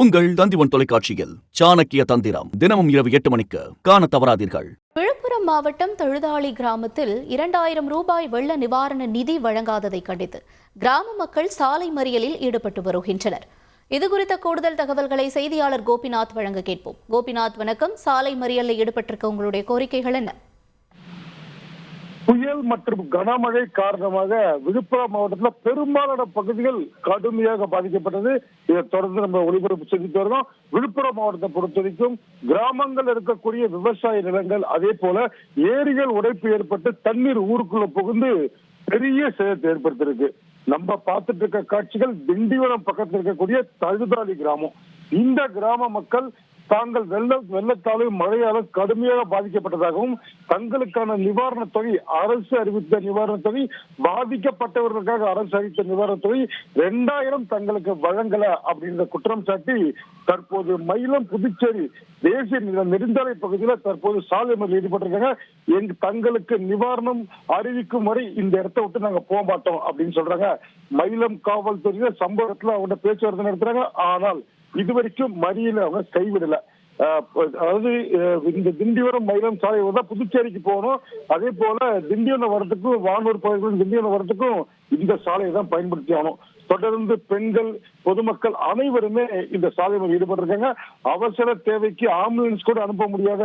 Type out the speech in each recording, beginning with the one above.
உங்கள் தந்திவன் தொலைக்காட்சியில் சாணக்கிய தந்திரம் தினமும் இரவு 8 மணிக்கு காண தவறாதீர்கள். விழுப்புரம் மாவட்டம் தழுதாளி கிராமத்தில் 2000 ரூபாய் வெள்ள நிவாரண நிதி வழங்காததை கண்டித்து கிராம மக்கள் சாலை மறியலில் ஈடுபட்டு வருகின்றனர். இதுகுறித்த கூடுதல் தகவல்களை செய்தியாளர் கோபிநாத் வழங்க கேட்போம். கோபிநாத், வணக்கம். சாலை மறியலில் ஈடுபட்டிருக்க உங்களுடைய கோரிக்கைகள் என்ன? புயல் மற்றும் கனமழை காரணமாக விழுப்புரம் மாவட்டத்தில் பெரும்பாலான பகுதிகள் கடுமையாக பாதிக்கப்பட்டது. இதை தொடர்ந்து நம்ம ஒளிபரப்பு செஞ்சுட்டு வரணும். விழுப்புரம் மாவட்டத்தை பொறுத்த வரைக்கும் கிராமங்கள் இருக்கக்கூடிய விவசாய நிலங்கள், அதே போல ஏரிகள் உடைப்பு ஏற்பட்டு தண்ணீர் ஊருக்குள்ள புகுந்து பெரிய சேதத்தை ஏற்படுத்திருக்கு. நம்ம பார்த்துட்டு இருக்க காட்சிகள் திண்டிவனம் பக்கத்தில் இருக்கக்கூடிய தழுதாளி கிராமம். இந்த கிராம மக்கள் தாங்கள் வெள்ளத்தாலும் மழையாலும் கடுமையாக பாதிக்கப்பட்டதாகவும், தங்களுக்கான நிவாரணத் தொகை, அரசு அறிவித்த நிவாரணத் தொகை, பாதிக்கப்பட்டவர்களுக்காக அரசு அறிவித்த நிவாரணத் தொகை 2000 தங்களுக்கு வழங்கல அப்படின்ற குற்றம் சாட்டி தற்போது மயிலம் புதுச்சேரி தேசிய நெடுஞ்சாலை பகுதியில் தற்போது சாலை மறியலில் ஈடுபட்டிருக்காங்க. தங்களுக்கு நிவாரணம் அறிவிக்கும் வரை இந்த இடத்தை விட்டு நாங்க போக மாட்டோம் அப்படின்னு சொல்றாங்க. மயிலம் காவல்துறையில சம்பவத்துல அவங்க பேச்சுவார்த்தை நடத்துறாங்க. ஆனால் இதுவரைக்கும் மறியல அவங்க கைவிடல. அதாவது இந்த திண்டிவனம் மயிலம் சாலை தான் புதுச்சேரிக்கு போகணும். அதே போல திண்டிவனம் வரத்துக்கும் வானூர் பகுதிகளும் திண்டிவனம் வரத்துக்கும் இந்த சாலையை தான் பயன்படுத்தி ஆகணும். தொடர்ந்து பெண்கள், பொதுமக்கள் அனைவருமே இந்த சாலை மறியலில் ஈடுபட்டிருக்காங்க. அவசர தேவைக்கு ஆம்புலன்ஸ் கூட அனுப்ப முடியாத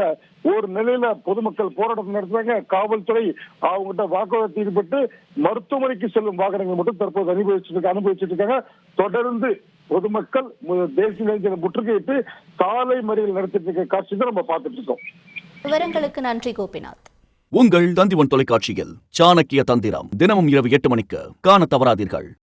ஒரு நிலையில பொதுமக்கள் போராட்டம் நடத்துறாங்க. காவல்துறை அவங்ககிட்ட வாக்குவாதத்தில் ஈடுபட்டு மருத்துவமனைக்கு செல்லும் வாகனங்கள் மட்டும் தற்போது அனுபவிச்சுட்டு இருக்காங்க. தொடர்ந்து பொதுமக்கள் தேசிய நெடுஞ்சாலை முற்றுகையிட்டு சாலை மறியல் நடத்திட்டு இருக்க காட்சி தான் நம்ம பார்த்துட்டு இருக்கோம். விவரங்களுக்கு நன்றி கோபிநாத். உங்கள் தந்திவன் தொலைக்காட்சியில் சாணக்கிய தந்திரம் தினமும் இரவு 8 மணிக்கு காண தவறாதீர்கள்.